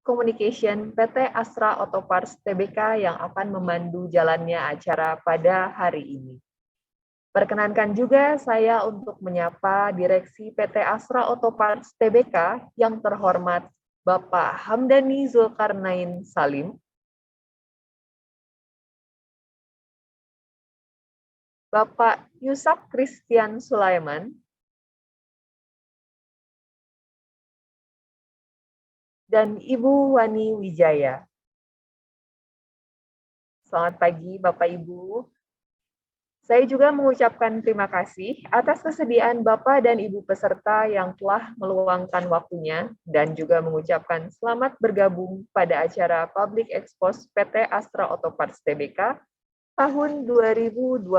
Communication PT Astra Auto Parts Tbk yang akan memandu jalannya acara pada hari ini. Perkenankan juga saya untuk menyapa Direksi PT Astra Auto Parts Tbk yang terhormat Bapak Hamdani Zulkarnain Salim, Bapak Yusak Christian Sulaiman, dan Ibu Wani Wijaya. Selamat pagi Bapak Ibu. Saya juga mengucapkan terima kasih atas kesediaan Bapak dan Ibu peserta yang telah meluangkan waktunya dan juga mengucapkan selamat bergabung pada acara Public Expose PT Astra Auto Parts Tbk tahun 2022.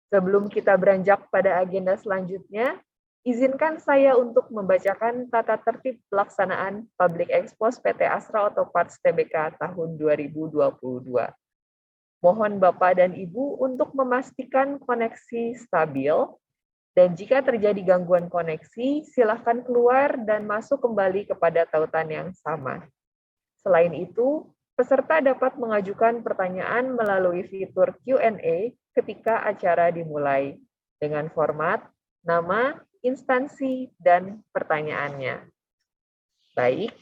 Sebelum kita beranjak pada agenda selanjutnya, izinkan saya untuk membacakan tata tertib pelaksanaan Public Expose PT Astra Auto Parts Tbk tahun 2022. Mohon Bapak dan Ibu untuk memastikan koneksi stabil, dan jika terjadi gangguan koneksi, silakan keluar dan masuk kembali kepada tautan yang sama. Selain itu, peserta dapat mengajukan pertanyaan melalui fitur Q&A ketika acara dimulai, dengan format nama, instansi, dan pertanyaannya. Baik,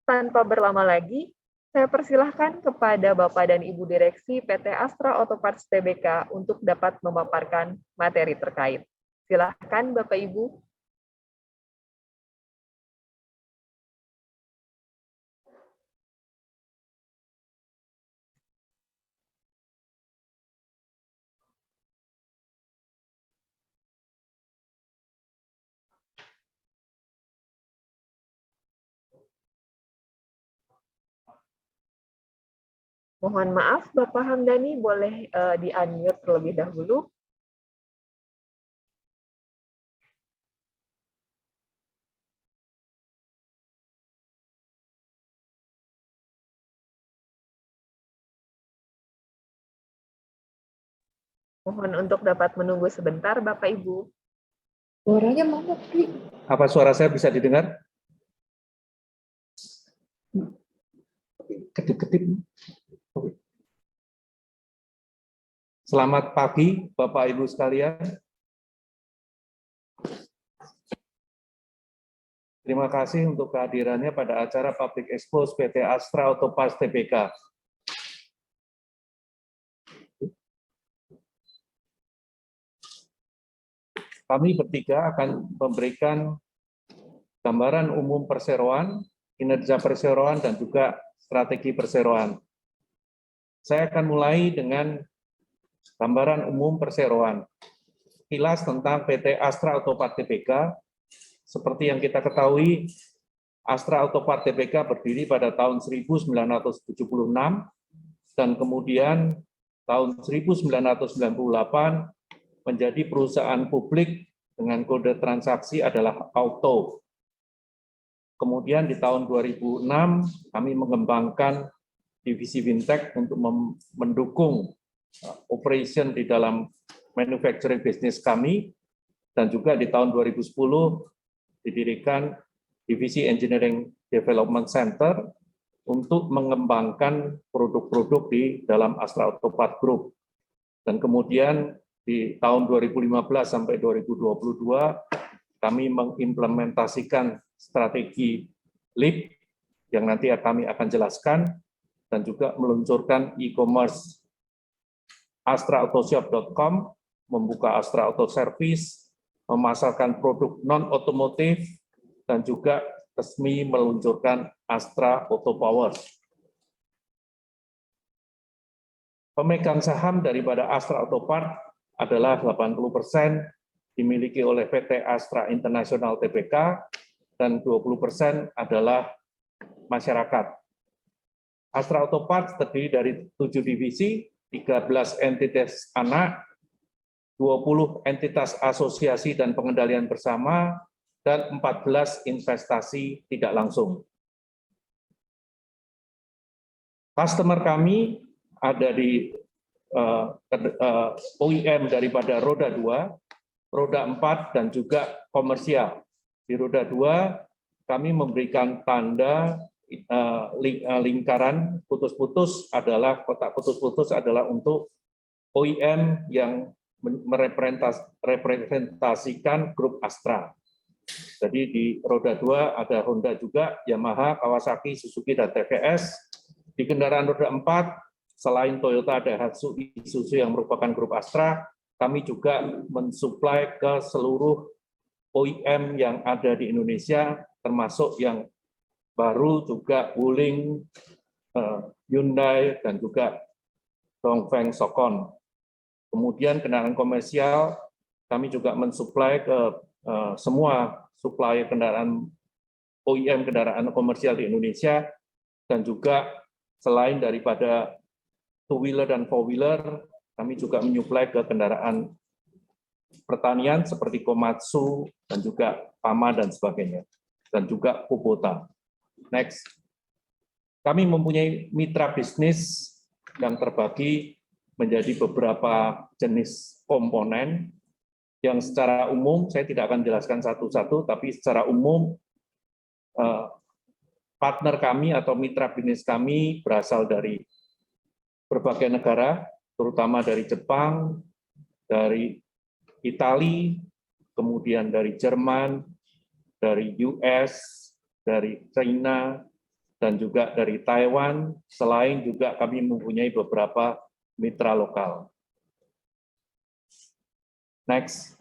tanpa berlama lagi, saya persilahkan kepada Bapak dan Ibu Direksi PT Astra Auto Parts Tbk untuk dapat memaparkan materi terkait. Silakan Bapak Ibu. Mohon maaf, Bapak Hamdani boleh di-unmute terlebih dahulu. Mohon untuk dapat menunggu sebentar, Bapak Ibu. Suaranya mana, Pri? Apa suara saya bisa didengar? Kedip-kedip. Selamat pagi, Bapak Ibu sekalian. Terima kasih untuk kehadirannya pada acara Public Expose PT Astra Auto Parts Tbk. Kami bertiga akan memberikan gambaran umum perseroan, kinerja perseroan, dan juga strategi perseroan. Saya akan mulai dengan gambaran umum perseroan. Kilas tentang PT Astra Auto Parts Tbk. Seperti yang kita ketahui, Astra Auto Parts Tbk berdiri pada tahun 1976 dan kemudian tahun 1998 menjadi perusahaan publik dengan kode transaksi adalah Auto. Kemudian di tahun 2006 kami mengembangkan divisi Fintech untuk mendukung operation di dalam manufacturing business kami, dan juga di tahun 2010 didirikan divisi Engineering Development Center untuk mengembangkan produk-produk di dalam Astra Auto Parts Group. Dan kemudian di tahun 2015 sampai 2022 kami mengimplementasikan strategi LEAP yang nanti kami akan jelaskan, dan juga meluncurkan e-commerce astraautoshops.com, membuka Astra Auto Service, memasarkan produk non-otomotif, dan juga resmi meluncurkan Astra Auto Power. Pemegang saham daripada Astra Auto Parts adalah 80% dimiliki oleh PT Astra International Tbk, dan 20% adalah masyarakat. Astra Auto Parts terdiri dari 7 divisi, 13 entitas anak, 20 entitas asosiasi dan pengendalian bersama, dan 14 investasi tidak langsung. Customer kami ada di OEM daripada roda 2, roda 4, dan juga komersial. Di roda 2 kami memberikan tanda lingkaran putus-putus adalah kotak putus-putus adalah untuk OEM yang merepresentasikan grup Astra. Jadi di roda 2 ada Honda juga, Yamaha, Kawasaki, Suzuki, dan TVS. Di kendaraan roda 4, selain Toyota, Daihatsu, Isuzu yang merupakan grup Astra, kami juga mensuplai ke seluruh OEM yang ada di Indonesia, termasuk yang baru juga Wuling, Hyundai, dan juga Dongfeng Sokon. Kemudian kendaraan komersial, kami juga mensuplai ke semua suplai kendaraan OEM kendaraan komersial di Indonesia, dan juga selain daripada two-wheeler dan four-wheeler, kami juga menyuplai ke kendaraan pertanian seperti Komatsu, dan juga Pama, dan sebagainya, dan juga Kubota. Next. Kami mempunyai mitra bisnis yang terbagi menjadi beberapa jenis komponen yang secara umum, saya tidak akan jelaskan satu-satu, tapi secara umum partner kami atau mitra bisnis kami berasal dari berbagai negara, terutama dari Jepang, dari Italia, kemudian dari Jerman, dari US, dari China, dan juga dari Taiwan, selain juga kami mempunyai beberapa mitra lokal. Next.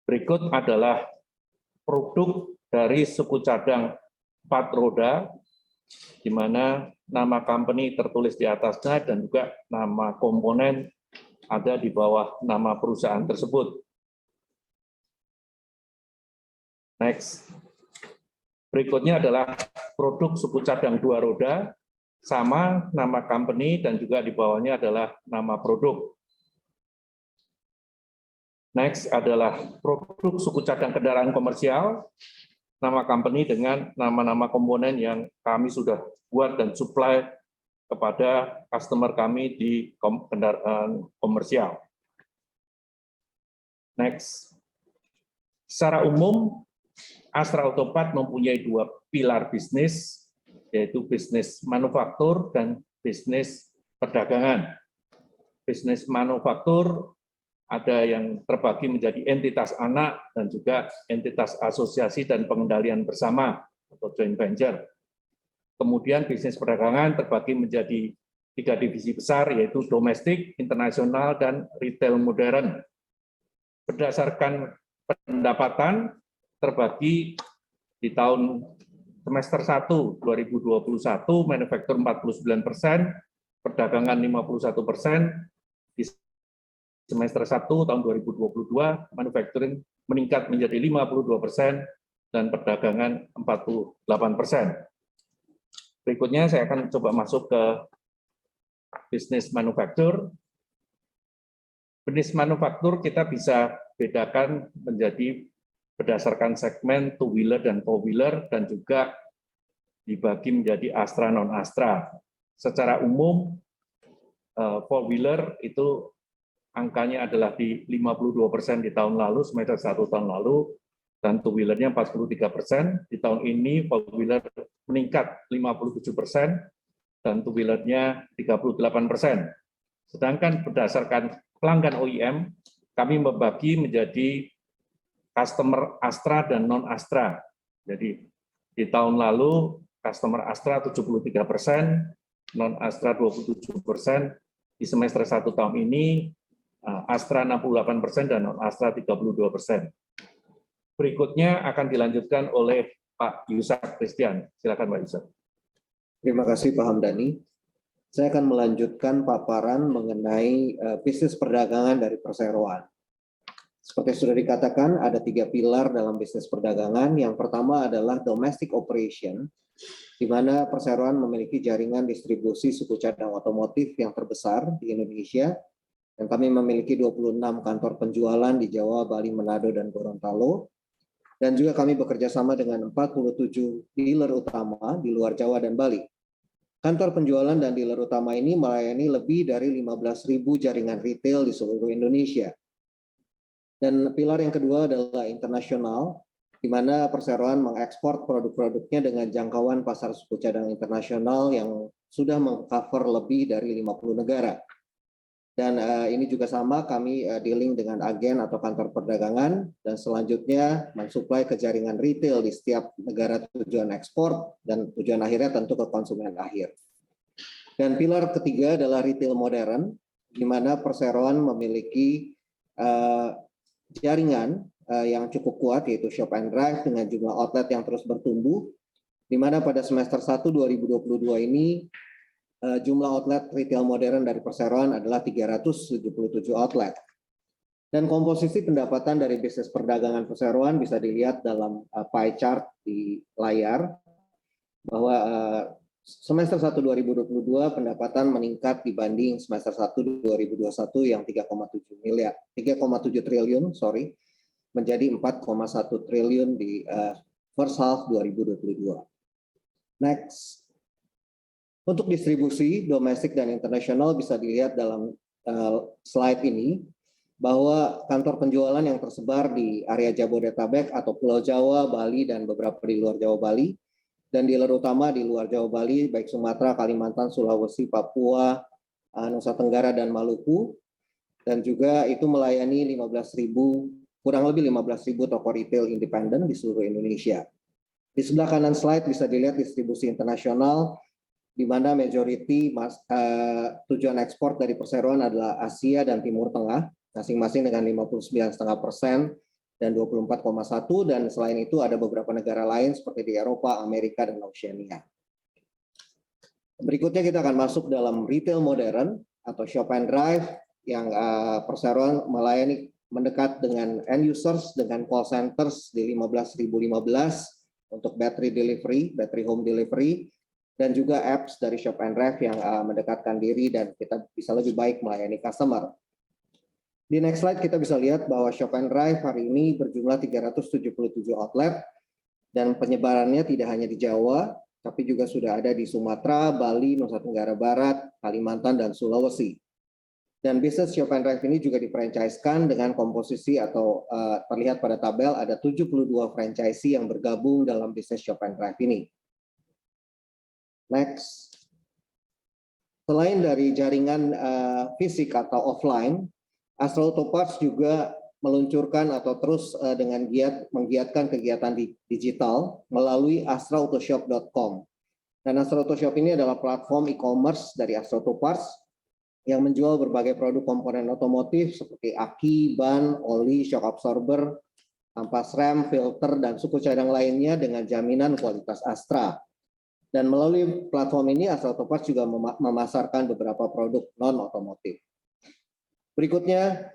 Berikut adalah produk dari suku cadang 4 roda, di mana nama company tertulis di atasnya dan juga nama komponen ada di bawah nama perusahaan tersebut. Next. Berikutnya adalah produk suku cadang 2 roda, sama nama company dan juga di bawahnya adalah nama produk. Next adalah produk suku cadang kendaraan komersial, nama company dengan nama-nama komponen yang kami sudah buat dan supply kepada customer kami di kendaraan komersial. Next. Secara umum, Astra Autopart mempunyai 2 pilar bisnis, yaitu bisnis manufaktur dan bisnis perdagangan. Bisnis manufaktur ada yang terbagi menjadi entitas anak dan juga entitas asosiasi dan pengendalian bersama atau joint venture. Kemudian bisnis perdagangan terbagi menjadi 3 divisi besar, yaitu domestik, internasional, dan retail modern. Berdasarkan pendapatan terbagi di tahun semester 1 2021, manufaktur 49%, perdagangan 51%, di semester 1 tahun 2022, manufacturing meningkat menjadi 52% dan perdagangan 48%. Berikutnya saya akan coba masuk ke bisnis manufaktur. Bisnis manufaktur kita bisa bedakan menjadi berdasarkan segmen two-wheeler dan four-wheeler dan juga dibagi menjadi Astra non-Astra. Secara umum, four-wheeler itu angkanya adalah di 52% di tahun lalu, semester 1 tahun lalu, dan two-wheelernya 43%. Di tahun ini, four-wheeler meningkat 57%, dan two-wheelernya 38%. Sedangkan berdasarkan pelanggan OEM, kami membagi menjadi customer Astra dan non-Astra. Jadi di tahun lalu, customer Astra 73%, non-Astra 27%. Di semester 1 tahun ini, Astra 68% dan non-Astra 32%. Berikutnya akan dilanjutkan oleh Pak Yusak Christian. Silakan Pak Yusak. Terima kasih Pak Hamdani. Saya akan melanjutkan paparan mengenai bisnis perdagangan dari perseroan. Seperti sudah dikatakan, ada 3 pilar dalam bisnis perdagangan. Yang pertama adalah domestic operation, di mana perseroan memiliki jaringan distribusi suku cadang otomotif yang terbesar di Indonesia. Dan kami memiliki 26 kantor penjualan di Jawa, Bali, Manado, dan Gorontalo. Dan juga kami bekerja sama dengan 47 dealer utama di luar Jawa dan Bali. Kantor penjualan dan dealer utama ini melayani lebih dari 15.000 jaringan retail di seluruh Indonesia. Dan pilar yang kedua adalah internasional, di mana perseroan mengekspor produk-produknya dengan jangkauan pasar suku cadang internasional yang sudah mengcover lebih dari 50 negara. Dan ini juga sama, kami dealing dengan agen atau kantor perdagangan, dan selanjutnya mensuplai ke jaringan retail di setiap negara tujuan ekspor, dan tujuan akhirnya tentu ke konsumen akhir. Dan pilar ketiga adalah retail modern, di mana perseroan memiliki jaringan yang cukup kuat, yaitu Shop and Drive dengan jumlah outlet yang terus bertumbuh, di mana pada semester 1 2022 ini jumlah outlet retail modern dari perseroan adalah 377 outlet. Dan komposisi pendapatan dari bisnis perdagangan perseroan bisa dilihat dalam pie chart di layar, bahwa semester 1 2022 pendapatan meningkat dibanding semester 1 2021 yang 3,7 triliun, menjadi 4,1 triliun di first half 2022. Next. Untuk distribusi domestik dan internasional bisa dilihat dalam slide ini, bahwa kantor penjualan yang tersebar di area Jabodetabek atau Pulau Jawa, Bali, dan beberapa di luar Jawa Bali, dan dealer utama di luar Jawa Bali, baik Sumatera, Kalimantan, Sulawesi, Papua, Nusa Tenggara, dan Maluku, dan juga itu melayani kurang lebih 15.000 toko retail independen di seluruh Indonesia. Di sebelah kanan slide bisa dilihat distribusi internasional, di mana majority tujuan ekspor dari perseroan adalah Asia dan Timur Tengah, masing-masing dengan 59,5% dan 24,1%, dan selain itu ada beberapa negara lain seperti di Eropa, Amerika, dan Oceania. Berikutnya kita akan masuk dalam retail modern atau Shop and Drive, yang perseroan melayani mendekat dengan end users dengan call centers di 15.015 untuk battery home delivery, dan juga apps dari Shop and Drive yang mendekatkan diri dan kita bisa lebih baik melayani customer. Di next slide kita bisa lihat bahwa Shop and Drive hari ini berjumlah 377 outlet, dan penyebarannya tidak hanya di Jawa, tapi juga sudah ada di Sumatera, Bali, Nusa Tenggara Barat, Kalimantan, dan Sulawesi. Dan bisnis Shop and Drive ini juga difranchise-kan dengan komposisi atau terlihat pada tabel ada 72 franchisee yang bergabung dalam bisnis Shop and Drive ini. Next. Selain dari jaringan fisik atau offline, Astra Auto Parts juga meluncurkan atau terus dengan menggiatkan kegiatan digital melalui astrautoshop.com. Dan Astra Auto Shop ini adalah platform e-commerce dari Astra Auto Parts yang menjual berbagai produk komponen otomotif seperti aki, ban, oli, shock absorber, ampas rem, filter, dan suku cadang lainnya dengan jaminan kualitas Astra. Dan melalui platform ini, Astra Auto Parts juga memasarkan beberapa produk non-otomotif. Berikutnya,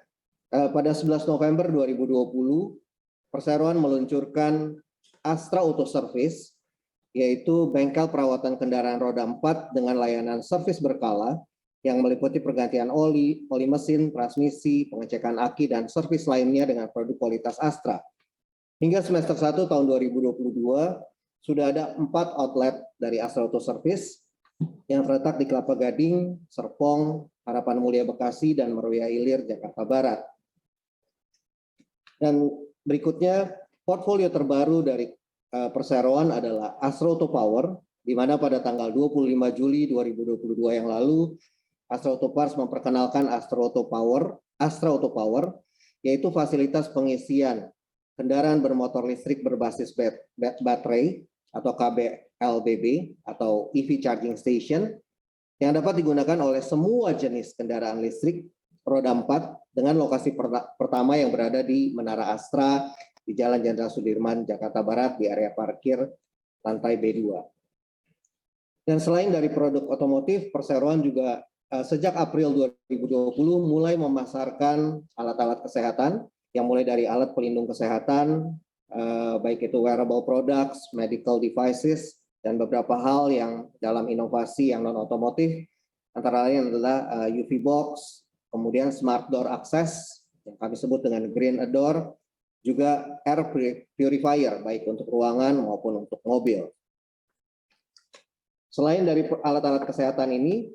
pada 11 November 2020, perseroan meluncurkan Astra Auto Service, yaitu bengkel perawatan kendaraan roda 4 dengan layanan servis berkala yang meliputi pergantian oli mesin, transmisi, pengecekan aki, dan servis lainnya dengan produk kualitas Astra. Hingga semester 1 tahun 2022, sudah ada 4 outlet dari Astra Auto Service yang terletak di Kelapa Gading, Serpong, Harapan Mulia Bekasi, dan Meruya Ilir, Jakarta Barat. Dan berikutnya, portfolio terbaru dari perseroan adalah Astra Auto Power, di mana pada tanggal 25 Juli 2022 yang lalu, Astra Auto Parts memperkenalkan Astra Auto Power, yaitu fasilitas pengisian kendaraan bermotor listrik berbasis baterai atau KBLBB atau EV Charging Station yang dapat digunakan oleh semua jenis kendaraan listrik roda 4 dengan lokasi pertama yang berada di Menara Astra di Jalan Jenderal Sudirman, Jakarta Barat di area parkir lantai B2. Dan selain dari produk otomotif, perseroan juga sejak April 2020 mulai memasarkan alat-alat kesehatan yang mulai dari alat pelindung kesehatan, baik itu wearable products, medical devices, dan beberapa hal yang dalam inovasi yang non-otomotif, antara lain adalah UV box, kemudian smart door access, yang kami sebut dengan green door, juga air purifier, baik untuk ruangan maupun untuk mobil. Selain dari alat-alat kesehatan ini,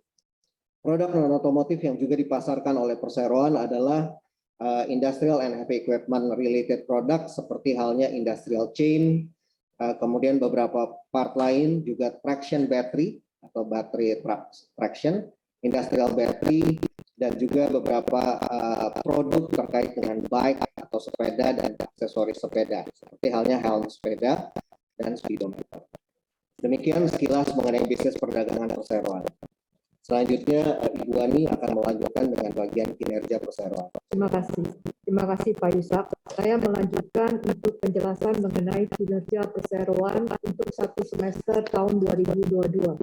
produk non-otomotif yang juga dipasarkan oleh perseroan adalah industrial and heavy equipment related product seperti halnya industrial chain, kemudian beberapa part lain juga traction battery atau baterai traction, industrial battery, dan juga beberapa produk terkait dengan bike atau sepeda dan aksesoris sepeda, seperti halnya helm sepeda dan speedometer. Demikian sekilas mengenai bisnis perdagangan perseroan. Selanjutnya, Ibu Ani akan melanjutkan dengan bagian kinerja perseroan. Terima kasih Pak Yusak. Saya melanjutkan untuk penjelasan mengenai kinerja perseroan untuk 1 semester tahun 2022.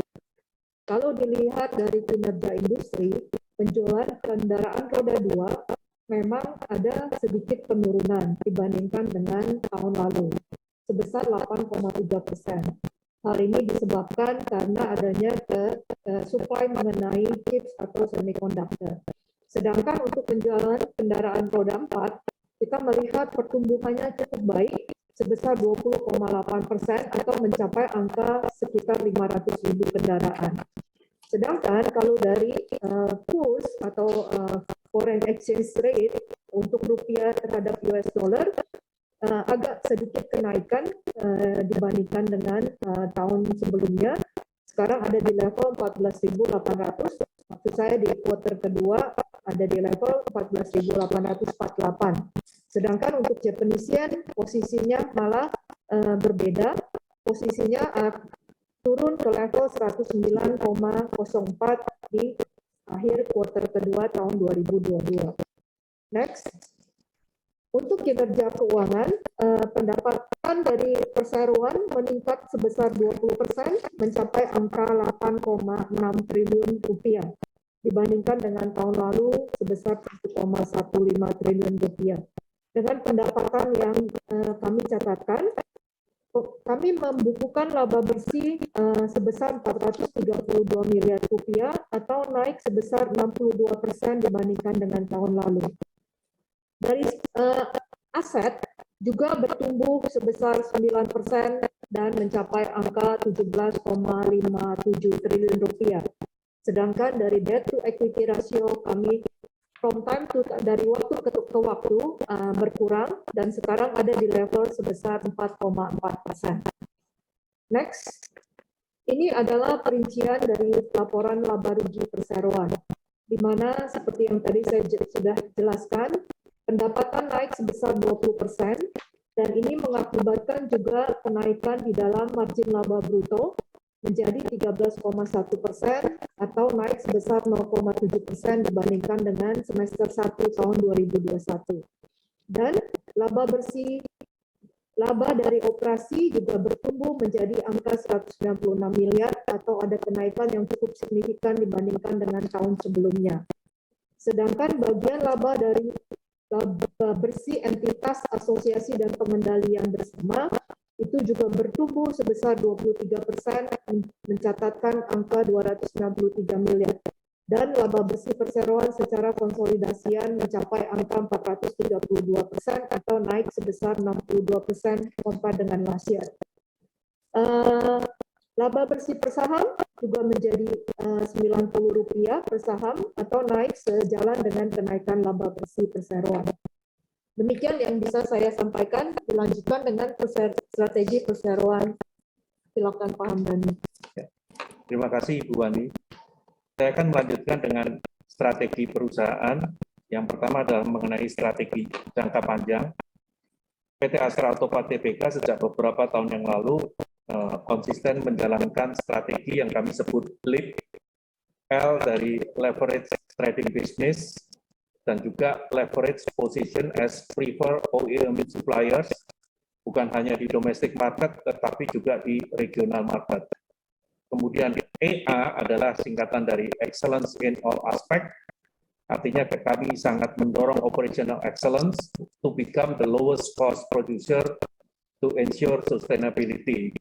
Kalau dilihat dari kinerja industri, penjualan kendaraan roda 2 memang ada sedikit penurunan dibandingkan dengan tahun lalu, sebesar 8,3%. Hal ini disebabkan karena adanya supply mengenai chips atau semiconductor. Sedangkan untuk penjualan kendaraan roda 4, kita melihat pertumbuhannya cukup baik, sebesar 20,8% atau mencapai angka sekitar 500.000 kendaraan. Sedangkan kalau dari kurs atau foreign exchange rate untuk rupiah terhadap US dollar, agak sedikit kenaikan dibandingkan dengan tahun sebelumnya. Sekarang ada di level 14.800. Maksud saya di kuartal kedua ada di level 14.848. Sedangkan untuk Japanese yen posisinya malah berbeda. Posisinya turun ke level 109,04 di akhir kuartal kedua tahun 2022. Next. Untuk kinerja keuangan, pendapatan dari perseroan meningkat sebesar 20% mencapai angka 8,6 triliun rupiah dibandingkan dengan tahun lalu sebesar 1,15 triliun rupiah. Dengan pendapatan yang kami catatkan, kami membukukan laba bersih sebesar 432 miliar rupiah atau naik sebesar 62% dibandingkan dengan tahun lalu. Dari aset juga bertumbuh sebesar 9% dan mencapai angka 17,57 triliun rupiah. Sedangkan dari debt to equity ratio kami dari waktu ke waktu berkurang dan sekarang ada di level sebesar 4,4%. Next, ini adalah perincian dari laporan laba rugi perseroan, di mana seperti yang tadi saya sudah jelaskan, pendapatan naik sebesar 20%, dan ini mengakibatkan juga kenaikan di dalam margin laba bruto menjadi 13,1% atau naik sebesar 0,7% dibandingkan dengan semester 1 tahun 2021. Dan laba dari operasi juga bertumbuh menjadi angka 196 miliar atau ada kenaikan yang cukup signifikan dibandingkan dengan tahun sebelumnya. Sedangkan bagian laba bersih entitas asosiasi dan pengendalian bersama itu juga bertumbuh sebesar 23% mencatatkan angka 263 miliar dan laba bersih perseroan secara konsolidasian mencapai angka 432% atau naik sebesar 62% compare dengan last year. Laba bersih per saham juga menjadi Rp90 per saham atau naik sejalan dengan kenaikan laba bersih perseroan. Demikian yang bisa saya sampaikan, dilanjutkan dengan strategi perseroan. Silakan Pak Hamdani. Terima kasih Ibu Ani. Saya akan melanjutkan dengan strategi perusahaan. Yang pertama adalah mengenai strategi jangka panjang. PT Astra Autopart Tbk sejak beberapa tahun yang lalu konsisten menjalankan strategi yang kami sebut LEAP, L dari leverage trading business, dan juga leverage position as preferred OEM suppliers, bukan hanya di domestic market, tetapi juga di regional market. Kemudian EA adalah singkatan dari excellence in all aspect, artinya kami sangat mendorong operational excellence to become the lowest cost producer to ensure sustainability.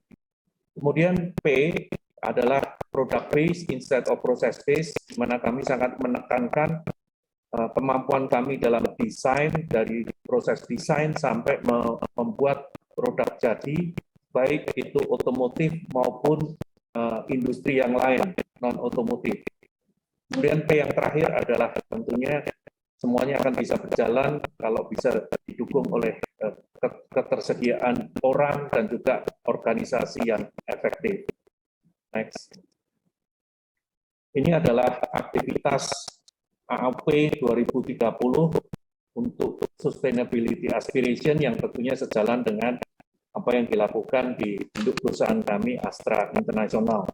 Kemudian P adalah product based instead of process based, di mana kami sangat menekankan kemampuan kami dalam desain, dari proses desain sampai membuat produk jadi, baik itu otomotif maupun industri yang lain, non-otomotif. Kemudian P yang terakhir adalah tentunya semuanya akan bisa berjalan kalau bisa didukung oleh ketersediaan orang dan juga organisasi yang efektif. Next. Ini adalah aktivitas AAP 2030 untuk Sustainability Aspiration yang tentunya sejalan dengan apa yang dilakukan di induk perusahaan kami Astra International.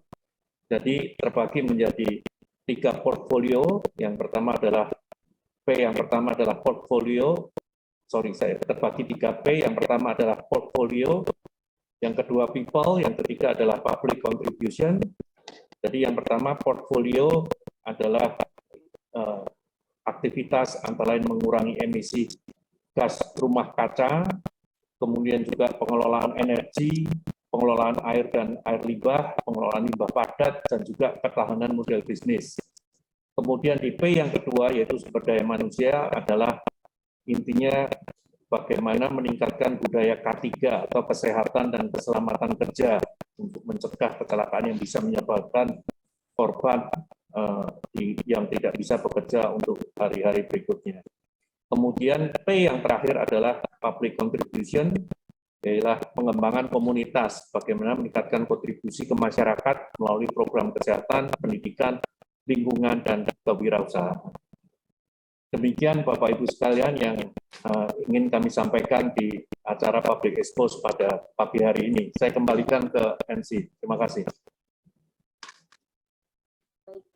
Jadi terbagi menjadi 3 portfolio. Yang pertama adalah portfolio. Saya terbagi 3P. Yang pertama adalah portfolio, yang kedua people, yang ketiga adalah public contribution. Jadi yang pertama portfolio adalah aktivitas antara lain mengurangi emisi gas rumah kaca, kemudian juga pengelolaan energi, pengelolaan air dan air limbah, pengelolaan limbah padat, dan juga ketahanan model bisnis. Kemudian di P yang kedua, yaitu sumber daya manusia, adalah intinya bagaimana meningkatkan budaya K3 atau kesehatan dan keselamatan kerja untuk mencegah kecelakaan yang bisa menyebabkan korban yang tidak bisa bekerja untuk hari-hari berikutnya. Kemudian P yang terakhir adalah public contribution, yaitu pengembangan komunitas, bagaimana meningkatkan kontribusi ke masyarakat melalui program kesehatan, pendidikan, lingkungan, dan kewirausahaan. Demikian Bapak Ibu sekalian yang ingin kami sampaikan di acara Public Expose pada pagi hari ini. Saya kembalikan ke MC. Terima kasih.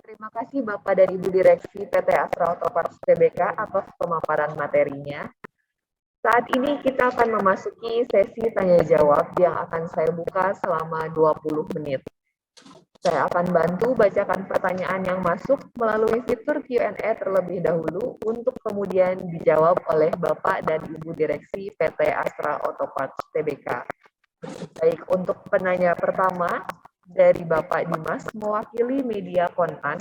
Terima kasih Bapak dan Ibu Direksi PT Astra Auto Parts Tbk atas pemaparan materinya. Saat ini kita akan memasuki sesi tanya jawab yang akan saya buka selama 20 menit. Saya akan bantu bacakan pertanyaan yang masuk melalui fitur Q&A terlebih dahulu untuk kemudian dijawab oleh Bapak dan Ibu Direksi PT Astra Auto Parts Tbk. Baik, untuk penanya pertama, dari Bapak Dimas mewakili media Kontan.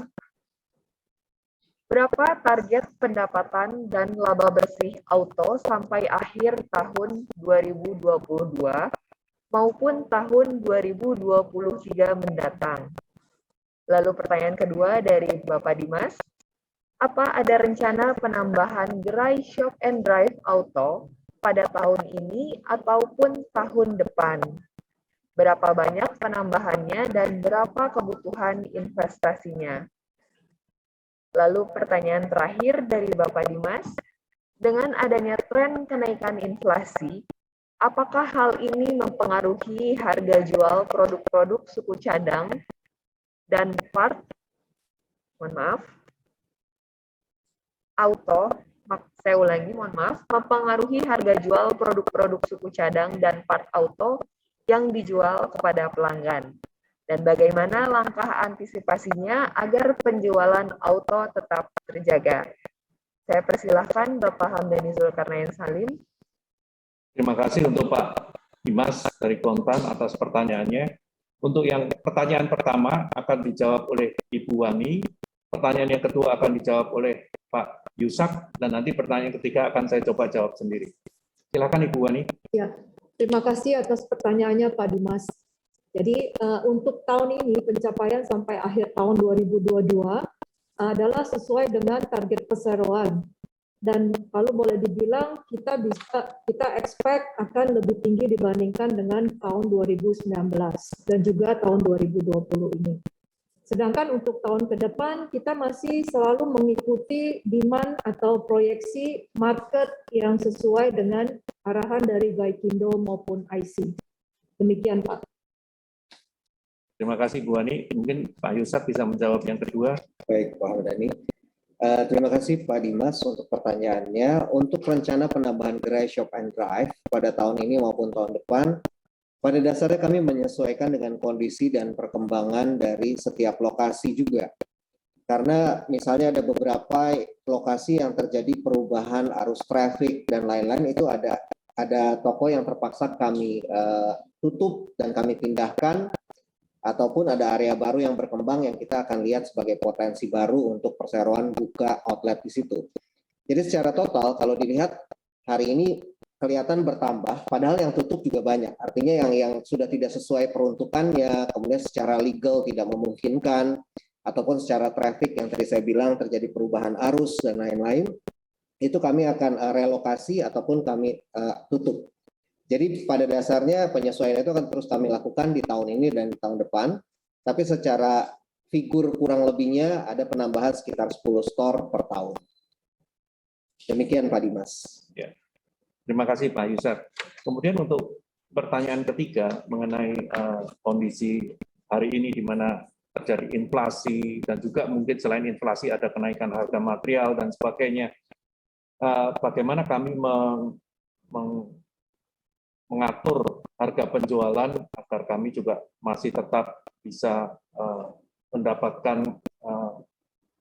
Berapa target pendapatan dan laba bersih auto sampai akhir tahun 2022 maupun tahun 2023 mendatang? Lalu pertanyaan kedua dari Bapak Dimas, apa ada rencana penambahan gerai shop and drive auto pada tahun ini ataupun tahun depan? Berapa banyak penambahannya dan berapa kebutuhan investasinya? Lalu pertanyaan terakhir dari Bapak Dimas, dengan adanya tren kenaikan inflasi, apakah hal ini mempengaruhi harga jual produk-produk suku cadang dan part, saya ulangi, mempengaruhi harga jual produk-produk suku cadang dan part auto yang dijual kepada pelanggan, dan bagaimana langkah antisipasinya agar penjualan auto tetap terjaga. Saya persilahkan Bapak Hamdani Zulkarnain Salim. Terima kasih untuk Pak Dimas dari Kontan atas pertanyaannya. Untuk yang pertanyaan pertama akan dijawab oleh Ibu Wani, pertanyaan yang kedua akan dijawab oleh Pak Yusak, dan nanti pertanyaan ketiga akan saya coba jawab sendiri. Silakan Ibu Wani. Ya. Terima kasih atas pertanyaannya Pak Dimas. Jadi untuk tahun ini pencapaian sampai akhir tahun 2022 adalah sesuai dengan target perseroan. Dan kalau boleh dibilang kita expect akan lebih tinggi dibandingkan dengan tahun 2019 dan juga tahun 2020 ini. Sedangkan untuk tahun ke depan kita masih selalu mengikuti demand atau proyeksi market yang sesuai dengan arahan dari Gaikindo maupun IC. Demikian Pak. Terima kasih Bu Wani. Mungkin Pak Yusak bisa menjawab yang kedua. Baik Pak Hamdani. Terima kasih Pak Dimas untuk pertanyaannya. Untuk rencana penambahan gerai shop and drive pada tahun ini maupun tahun depan, pada dasarnya kami menyesuaikan dengan kondisi dan perkembangan dari setiap lokasi juga. Karena misalnya ada beberapa lokasi yang terjadi perubahan arus traffic dan lain-lain, itu ada toko yang terpaksa kami tutup dan kami pindahkan, ataupun ada area baru yang berkembang yang kita akan lihat sebagai potensi baru untuk perseroan buka outlet di situ. Jadi secara total kalau dilihat hari ini kelihatan bertambah, padahal yang tutup juga banyak. Artinya yang sudah tidak sesuai peruntukannya, kemudian secara legal tidak memungkinkan, ataupun secara traffic yang tadi saya bilang terjadi perubahan arus dan lain-lain, itu kami akan relokasi ataupun kami tutup. Jadi pada dasarnya penyesuaian itu akan terus kami lakukan di tahun ini dan tahun depan, tapi secara figur kurang lebihnya ada penambahan sekitar 10 store per tahun. Demikian Pak Dimas. Ya. Terima kasih Pak Yusar. Kemudian untuk pertanyaan ketiga mengenai kondisi hari ini di mana terjadi inflasi dan juga mungkin selain inflasi ada kenaikan harga material dan sebagainya. Bagaimana kami mengatur harga penjualan agar kami juga masih tetap bisa mendapatkan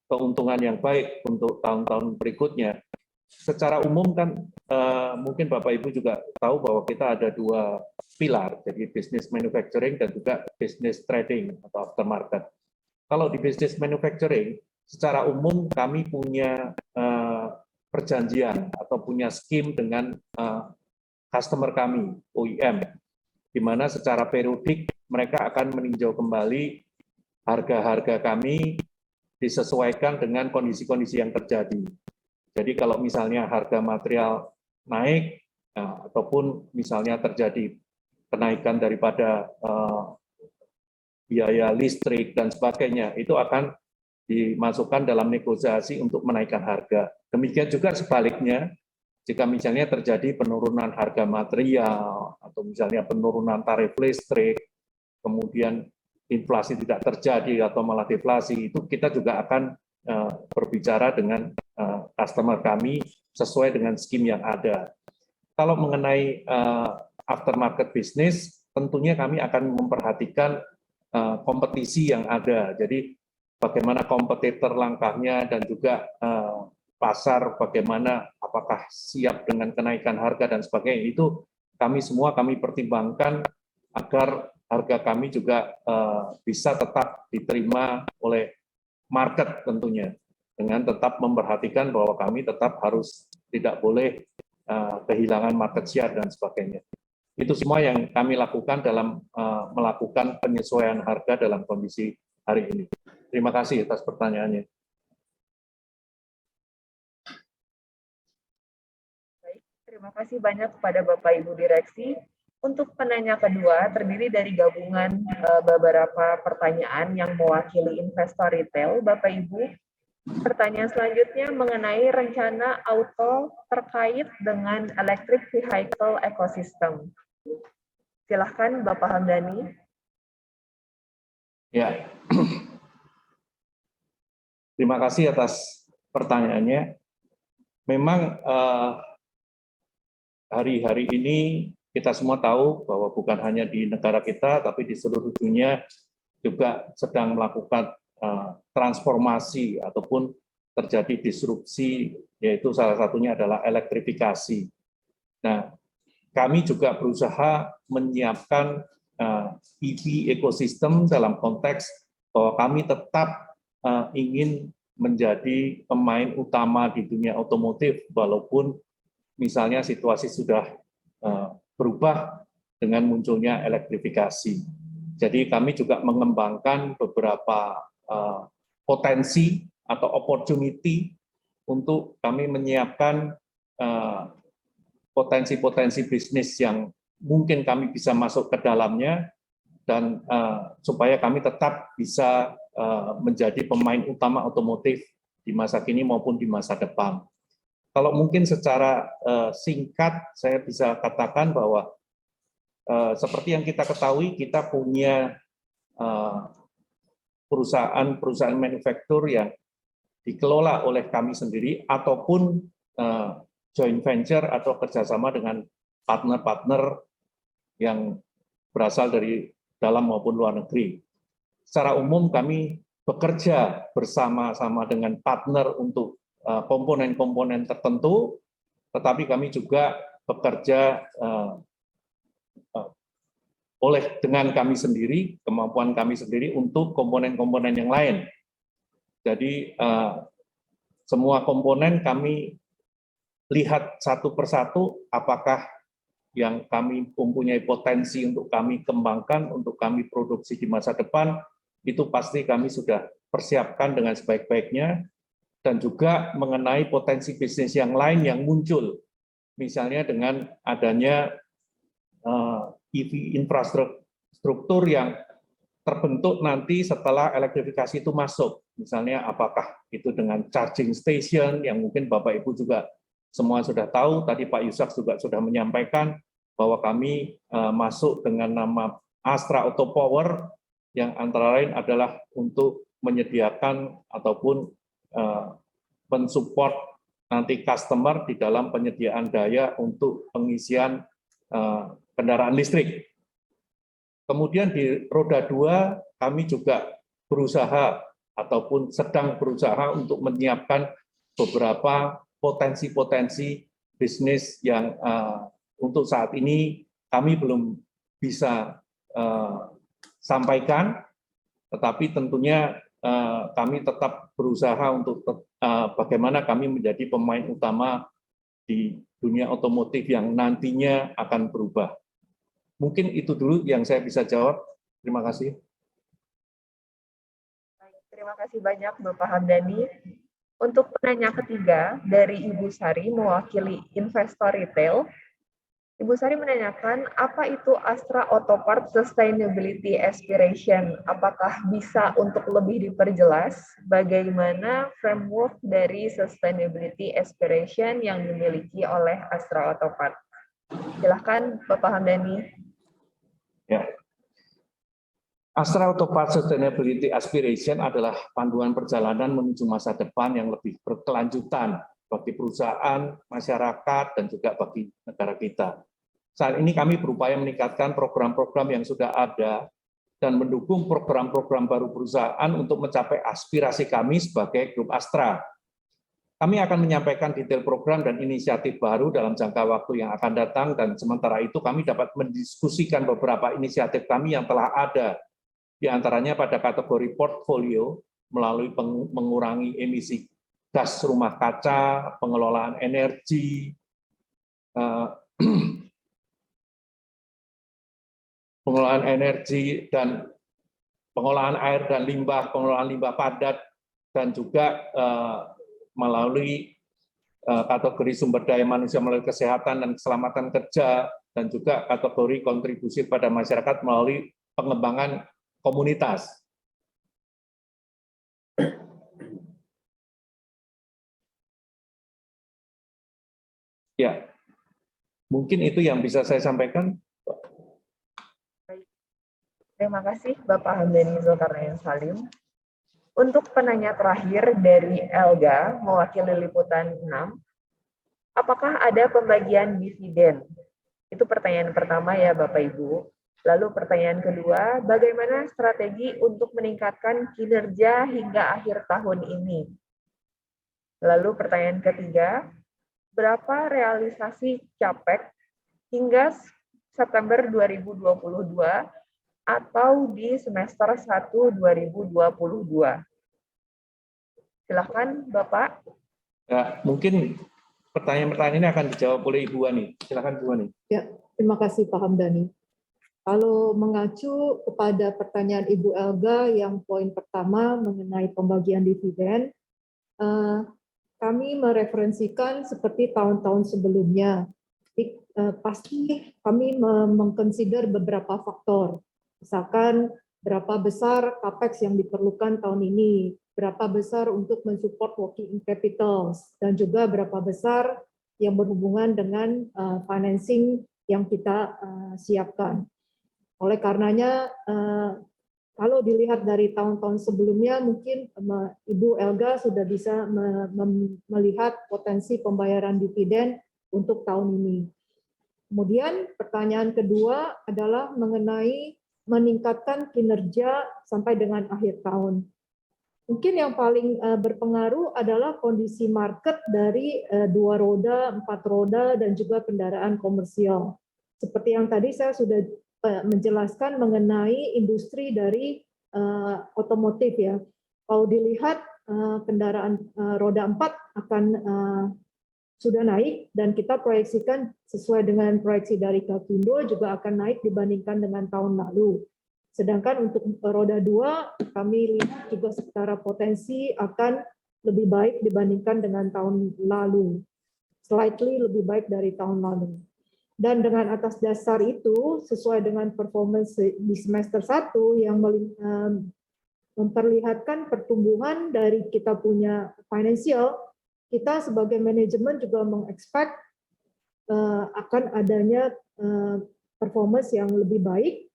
keuntungan yang baik untuk tahun-tahun berikutnya. Secara umum kan mungkin Bapak Ibu juga tahu bahwa kita ada dua pilar, jadi bisnis manufacturing dan juga bisnis trading atau aftermarket. Kalau di bisnis manufacturing, secara umum kami punya perjanjian atau punya scheme dengan customer kami, OEM, di mana secara periodik mereka akan meninjau kembali harga-harga kami disesuaikan dengan kondisi-kondisi yang terjadi. Jadi kalau misalnya harga material naik, ataupun misalnya terjadi kenaikan daripada biaya listrik dan sebagainya, itu akan dimasukkan dalam negosiasi untuk menaikkan harga. Demikian juga sebaliknya, jika misalnya terjadi penurunan harga material, atau misalnya penurunan tarif listrik, kemudian inflasi tidak terjadi atau malah deflasi, itu kita juga akan berbicara dengan customer kami sesuai dengan skim yang ada. Kalau mengenai aftermarket business, tentunya kami akan memperhatikan kompetisi yang ada. Jadi bagaimana kompetitor langkahnya dan juga pasar bagaimana apakah siap dengan kenaikan harga dan sebagainya, itu kami pertimbangkan agar harga kami juga bisa tetap diterima oleh market tentunya, dengan tetap memperhatikan bahwa kami tetap harus tidak boleh kehilangan market share dan sebagainya. Itu semua yang kami lakukan dalam melakukan penyesuaian harga dalam kondisi hari ini. Terima kasih atas pertanyaannya. Baik, terima kasih banyak kepada Bapak Ibu Direksi. Untuk penanya kedua, terdiri dari gabungan beberapa pertanyaan yang mewakili investor retail. Bapak Ibu, pertanyaan selanjutnya mengenai rencana auto terkait dengan electric vehicle ecosystem. Silahkan Bapak Hamdani. Ya, terima kasih atas pertanyaannya. Memang hari-hari ini kita semua tahu bahwa bukan hanya di negara kita, tapi di seluruh dunia juga sedang melakukan transformasi ataupun terjadi disrupsi, yaitu salah satunya adalah elektrifikasi. Nah, kami juga berusaha menyiapkan EV ekosistem dalam konteks bahwa kami tetap ingin menjadi pemain utama di dunia otomotif, walaupun misalnya situasi sudah berubah dengan munculnya elektrifikasi. Jadi kami juga mengembangkan beberapa potensi atau opportunity untuk kami menyiapkan potensi-potensi bisnis yang mungkin kami bisa masuk ke dalamnya, dan supaya kami tetap bisa menjadi pemain utama otomotif di masa kini maupun di masa depan. Kalau mungkin secara singkat saya bisa katakan bahwa seperti yang kita ketahui, kita punya perusahaan manufaktur yang dikelola oleh kami sendiri ataupun joint venture atau kerjasama dengan partner-partner yang berasal dari dalam maupun luar negeri. Secara umum kami bekerja bersama-sama dengan partner untuk komponen-komponen tertentu, tetapi kami juga bekerja dengan kami sendiri, kemampuan kami sendiri untuk komponen-komponen yang lain. Jadi semua komponen kami lihat satu persatu apakah yang kami mempunyai potensi untuk kami kembangkan, untuk kami produksi di masa depan, itu pasti kami sudah persiapkan dengan sebaik-baiknya, dan juga mengenai potensi bisnis yang lain yang muncul, misalnya dengan adanya EV infrastruktur yang terbentuk nanti setelah elektrifikasi itu masuk. Misalnya apakah itu dengan charging station yang mungkin Bapak Ibu juga semua sudah tahu, tadi Pak Yusak juga sudah menyampaikan bahwa kami masuk dengan nama Astra Auto Power yang antara lain adalah untuk menyediakan ataupun mensupport nanti customer di dalam penyediaan daya untuk pengisian kendaraan listrik. Kemudian di roda 2 kami juga berusaha ataupun sedang berusaha untuk menyiapkan beberapa potensi-potensi bisnis yang untuk saat ini kami belum bisa sampaikan, tetapi tentunya kami tetap berusaha untuk bagaimana kami menjadi pemain utama di dunia otomotif yang nantinya akan berubah. Mungkin itu dulu yang saya bisa jawab. Terima kasih. Baik, terima kasih banyak Bapak Hamdani. Untuk penanya ketiga dari Ibu Sari mewakili investor retail, Ibu Sari menanyakan apa itu Astra Auto Parts Sustainability Aspiration? Apakah bisa untuk lebih diperjelas bagaimana framework dari Sustainability Aspiration yang dimiliki oleh Astra Auto Parts? Silakan Bapak Hamdani. Ya. Astra Auto Parts Sustainability Aspiration adalah panduan perjalanan menuju masa depan yang lebih berkelanjutan bagi perusahaan, masyarakat, dan juga bagi negara kita. Saat ini kami berupaya meningkatkan program-program yang sudah ada dan mendukung program-program baru perusahaan untuk mencapai aspirasi kami sebagai grup Astra. Kami akan menyampaikan detail program dan inisiatif baru dalam jangka waktu yang akan datang, dan sementara itu kami dapat mendiskusikan beberapa inisiatif kami yang telah ada, di antaranya pada kategori portfolio melalui mengurangi emisi gas rumah kaca, pengelolaan energi, pengelolaan energi dan pengolahan air dan limbah, pengelolaan limbah padat, dan juga melalui kategori sumber daya manusia melalui kesehatan dan keselamatan kerja, dan juga kategori kontribusi pada masyarakat melalui pengembangan komunitas. Ya, mungkin itu yang bisa saya sampaikan. Terima kasih Bapak Hamdani Zulkarnain Salim. Untuk penanya terakhir dari Elga, mewakili liputan 6, apakah ada pembagian dividen? Itu pertanyaan pertama ya Bapak Ibu. Lalu pertanyaan kedua, bagaimana strategi untuk meningkatkan kinerja hingga akhir tahun ini? Lalu pertanyaan ketiga, berapa realisasi CAPEX hingga September 2022 atau di semester 1 2022. Silakan Bapak. Ya, mungkin pertanyaan-pertanyaan ini akan dijawab oleh Ibu Wani. Silakan Ibu Wani. Ya, terima kasih Pak Hamdani. Kalau mengacu kepada pertanyaan Ibu Elga yang poin pertama mengenai pembagian dividen, kami mereferensikan seperti tahun-tahun sebelumnya. Pasti kami mengconsider beberapa faktor. Misalkan berapa besar CAPEX yang diperlukan tahun ini, berapa besar untuk mensupport working capital, dan juga berapa besar yang berhubungan dengan financing yang kita siapkan. Oleh karenanya, kalau dilihat dari tahun-tahun sebelumnya, mungkin Ibu Elga sudah bisa melihat potensi pembayaran dividen untuk tahun ini. Kemudian pertanyaan kedua adalah mengenai meningkatkan kinerja sampai dengan akhir tahun. Mungkin yang paling berpengaruh adalah kondisi market dari 2 roda, 4 roda, dan juga kendaraan komersial. Seperti yang tadi saya sudah menjelaskan mengenai industri dari otomotif ya. Kalau dilihat kendaraan roda 4 akan sudah naik, dan kita proyeksikan sesuai dengan proyeksi dari Kapindo juga akan naik dibandingkan dengan tahun lalu. Sedangkan untuk roda 2 kami lihat juga secara potensi akan lebih baik dibandingkan dengan tahun lalu. Slightly lebih baik dari tahun lalu. Dan dengan atas dasar itu, sesuai dengan performance di semester 1 yang memperlihatkan pertumbuhan dari kita punya financial, kita sebagai manajemen juga mengexpect akan adanya performance yang lebih baik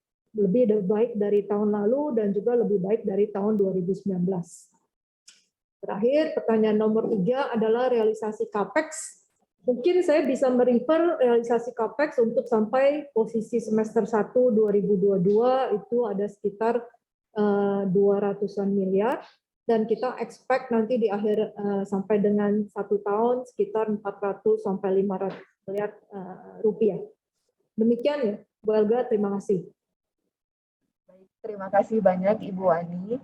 dari tahun lalu dan juga lebih baik dari tahun 2019. Terakhir, pertanyaan nomor 3 adalah realisasi CAPEX. Mungkin saya bisa merefer realisasi CAPEX untuk sampai posisi semester 1 2022 itu ada sekitar 200-an miliar, dan kita expect nanti di akhir sampai dengan 1 tahun sekitar 400 sampai 500 miliar rupiah. Demikian ya, Bu Elga, terima kasih. Baik, terima kasih banyak Ibu Ani.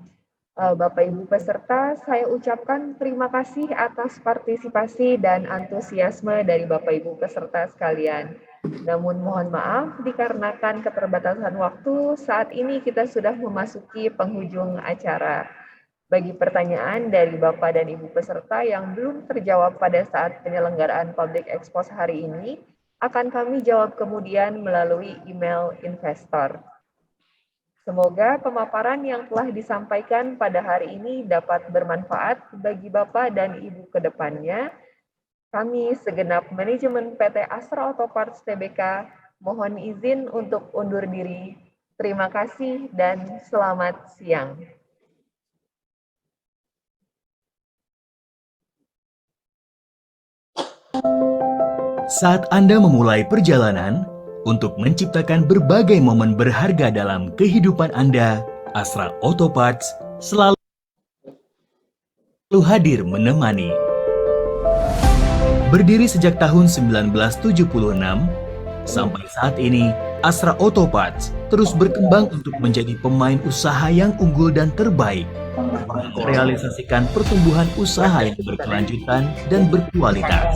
Bapak Ibu peserta, saya ucapkan terima kasih atas partisipasi dan antusiasme dari Bapak Ibu peserta sekalian. Namun mohon maaf, dikarenakan keterbatasan waktu, saat ini kita sudah memasuki penghujung acara. Bagi pertanyaan dari Bapak dan Ibu peserta yang belum terjawab pada saat penyelenggaraan Public Expose hari ini, akan kami jawab kemudian melalui email investor. Semoga pemaparan yang telah disampaikan pada hari ini dapat bermanfaat bagi Bapak dan Ibu ke depannya. Kami segenap manajemen PT Astra Auto Parts Tbk mohon izin untuk undur diri. Terima kasih dan selamat siang. Saat Anda memulai perjalanan, untuk menciptakan berbagai momen berharga dalam kehidupan Anda, Astra Auto Parts selalu hadir menemani. Berdiri sejak tahun 1976, sampai saat ini, Astra Auto Parts terus berkembang untuk menjadi pemain usaha yang unggul dan terbaik, merealisasikan pertumbuhan usaha yang berkelanjutan dan berkualitas.